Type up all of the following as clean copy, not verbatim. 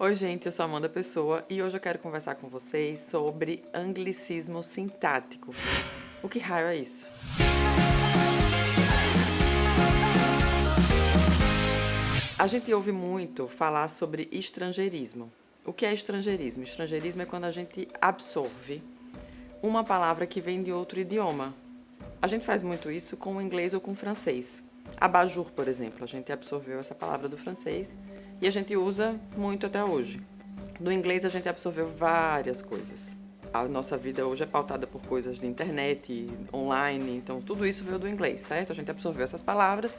Oi, gente, eu sou Amanda Pessoa e hoje eu quero conversar com vocês sobre anglicismo sintático. O que raio é isso? A gente ouve muito falar sobre estrangeirismo. O que é estrangeirismo? Estrangeirismo é quando a gente absorve uma palavra que vem de outro idioma. A gente faz muito isso com o inglês ou com o francês. Abajur, por exemplo, a gente absorveu essa palavra do francês e a gente usa muito até hoje. No inglês a gente absorveu várias coisas. A nossa vida hoje é pautada por coisas de internet, online, então tudo isso veio do inglês, certo? A gente absorveu essas palavras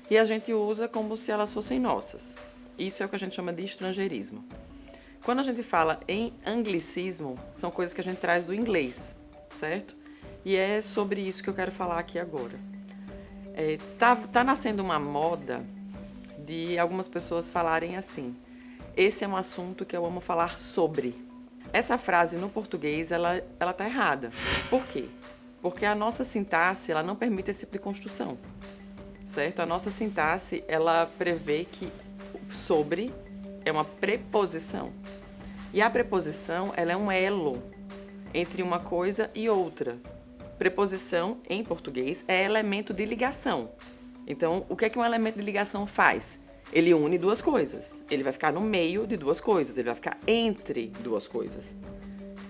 e a gente usa como se elas fossem nossas. Isso é o que a gente chama de estrangeirismo. Quando a gente fala em anglicismo, são coisas que a gente traz do inglês, certo? E é sobre isso que eu quero falar aqui agora. Tá nascendo uma moda de algumas pessoas falarem assim: esse é um assunto que eu amo falar sobre. Essa frase no português, ela tá errada. Por quê? Porque a nossa sintaxe, ela não permite esse tipo de construção, certo? A nossa sintaxe, ela prevê que sobre é uma preposição. E a preposição, ela é um elo entre uma coisa e outra. Preposição, em português, é elemento de ligação. Então, o que é que um elemento de ligação faz? Ele une duas coisas. Ele vai ficar no meio de duas coisas. Ele vai ficar entre duas coisas.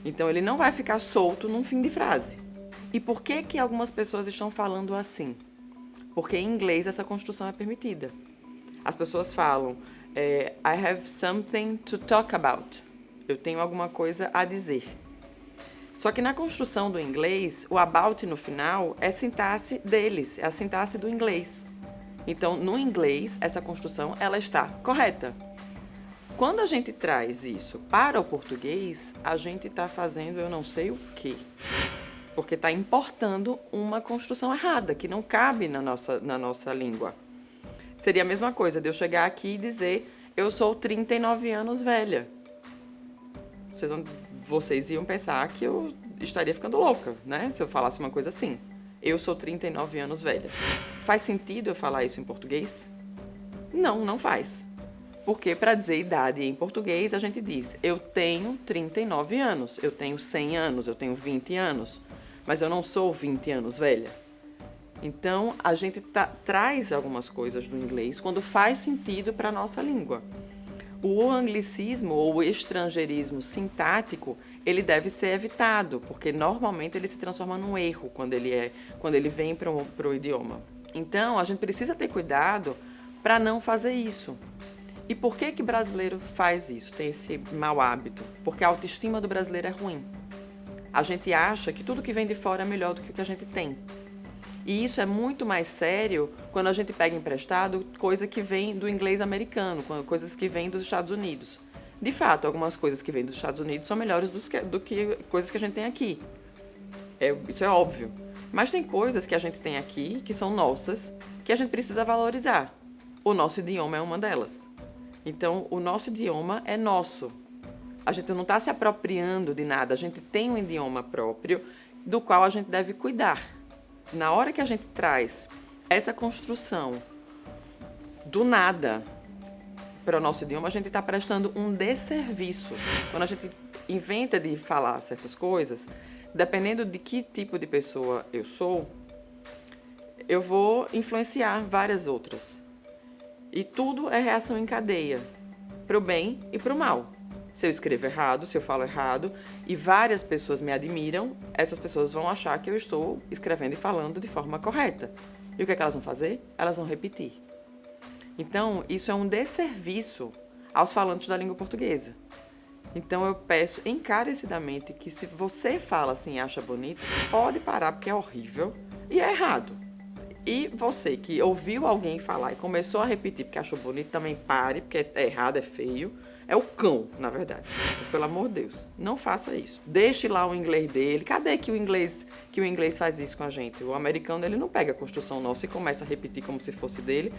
Então, ele não vai ficar solto num fim de frase. E por que algumas pessoas estão falando assim? Porque em inglês essa construção é permitida. As pessoas falam, I have something to talk about. Eu tenho alguma coisa a dizer. Só que na construção do inglês, o about no final é a sintaxe deles, é a sintaxe do inglês. Então, no inglês, essa construção ela está correta. Quando a gente traz isso para o português, a gente está fazendo eu não sei o quê. Porque está importando uma construção errada, que não cabe na nossa língua. Seria a mesma coisa de eu chegar aqui e dizer eu sou 39 anos velha. Vocês iam pensar que eu estaria ficando louca, né? Se eu falasse uma coisa assim. Eu sou 39 anos velha. Faz sentido eu falar isso em português? Não, não faz. Porque para dizer idade em português, a gente diz eu tenho 39 anos, eu tenho 100 anos, eu tenho 20 anos, mas eu não sou 20 anos velha. Então, a gente traz algumas coisas do inglês quando faz sentido para a nossa língua. O anglicismo ou o estrangeirismo sintático, ele deve ser evitado, porque normalmente ele se transforma num erro quando ele vem para o idioma. Então, a gente precisa ter cuidado para não fazer isso. E por que brasileiro faz isso, tem esse mau hábito? Porque a autoestima do brasileiro é ruim. A gente acha que tudo que vem de fora é melhor do que o que a gente tem. E isso é muito mais sério quando a gente pega emprestado coisa que vem do inglês americano, coisas que vêm dos Estados Unidos. De fato, algumas coisas que vêm dos Estados Unidos são melhores do que coisas que a gente tem aqui. Isso é óbvio. Mas tem coisas que a gente tem aqui, que são nossas, que a gente precisa valorizar. O nosso idioma é uma delas. Então, o nosso idioma é nosso. A gente não está se apropriando de nada, a gente tem um idioma próprio do qual a gente deve cuidar. Na hora que a gente traz essa construção do nada para o nosso idioma, a gente está prestando um desserviço. Quando a gente inventa de falar certas coisas, dependendo de que tipo de pessoa eu sou, eu vou influenciar várias outras. E tudo é reação em cadeia, para o bem e para o mal. Se eu escrevo errado, se eu falo errado, e várias pessoas me admiram, essas pessoas vão achar que eu estou escrevendo e falando de forma correta. E o que é que elas vão fazer? Elas vão repetir. Então, isso é um desserviço aos falantes da língua portuguesa. Então, eu peço encarecidamente que se você fala assim e acha bonito, pode parar porque é horrível e é errado. E você que ouviu alguém falar e começou a repetir porque achou bonito, também pare, porque é errado, é feio. É o cão, na verdade. Pelo amor de Deus, não faça isso. Deixe lá o inglês dele. Cadê que o inglês faz isso com a gente? O americano, ele não pega a construção nossa e começa a repetir como se fosse dele.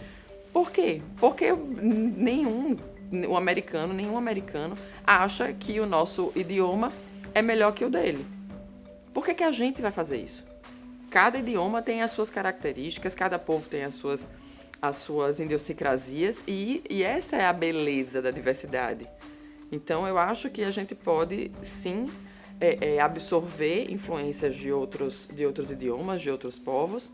Por quê? Porque nenhum americano acha que o nosso idioma é melhor que o dele. Por que a gente vai fazer isso? Cada idioma tem as suas características, cada povo tem as suas idiosincrasias e essa é a beleza da diversidade. Então, eu acho que a gente pode, sim, absorver influências de outros idiomas, de outros povos,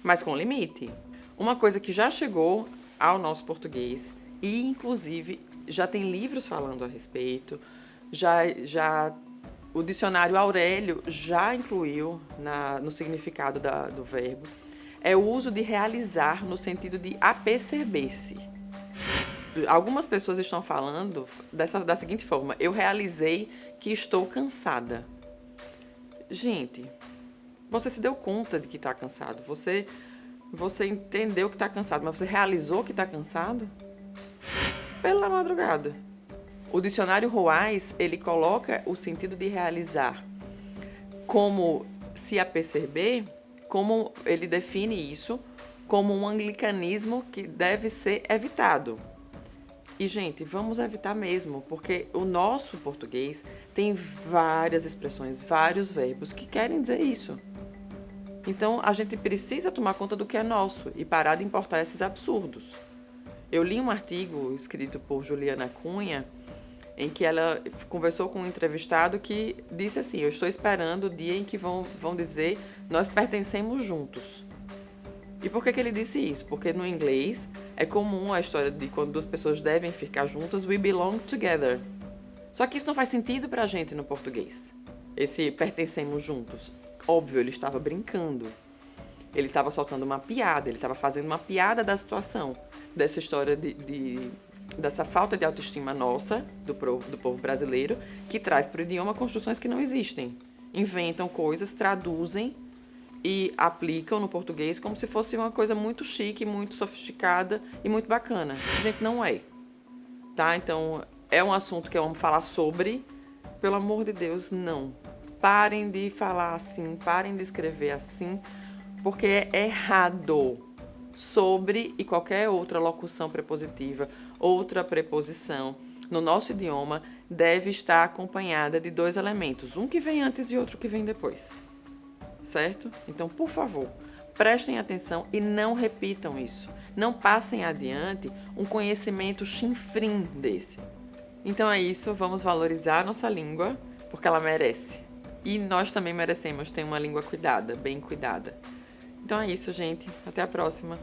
mas com limite. Uma coisa que já chegou ao nosso português e, inclusive, já tem livros falando a respeito, o dicionário Aurélio já incluiu no significado do verbo, é o uso de realizar no sentido de aperceber-se. Algumas pessoas estão falando da seguinte forma: eu realizei que estou cansada. Gente, você se deu conta de que está cansado, você entendeu que está cansado, mas você realizou que está cansado? Pela madrugada. O dicionário Ruais, ele coloca o sentido de realizar como se aperceber, como ele define isso como um anglicanismo que deve ser evitado. E, gente, vamos evitar mesmo, porque o nosso português tem várias expressões, vários verbos que querem dizer isso. Então, a gente precisa tomar conta do que é nosso e parar de importar esses absurdos. Eu li um artigo escrito por Juliana Cunha, em que ela conversou com um entrevistado que disse assim: eu estou esperando o dia em que vão dizer nós pertencemos juntos. E por que ele disse isso? Porque no inglês é comum a história de quando duas pessoas devem ficar juntas, we belong together. Só que isso não faz sentido pra gente no português. Esse pertencemos juntos. Óbvio, ele estava brincando. Ele estava soltando uma piada, ele estava fazendo uma piada da situação, dessa história dessa falta de autoestima nossa, do povo brasileiro, que traz para o idioma construções que não existem. Inventam coisas, traduzem e aplicam no português como se fosse uma coisa muito chique, muito sofisticada e muito bacana. Gente, não é. Tá? Então, é um assunto que eu amo falar sobre. Pelo amor de Deus, não. Parem de falar assim, parem de escrever assim, porque é errado. Sobre e qualquer outra locução prepositiva, outra preposição, no nosso idioma, deve estar acompanhada de dois elementos, um que vem antes e outro que vem depois. Certo? Então, por favor, prestem atenção e não repitam isso. Não passem adiante um conhecimento chinfrim desse. Então é isso, vamos valorizar a nossa língua, porque ela merece. E nós também merecemos ter uma língua cuidada, bem cuidada. Então é isso, gente. Até a próxima.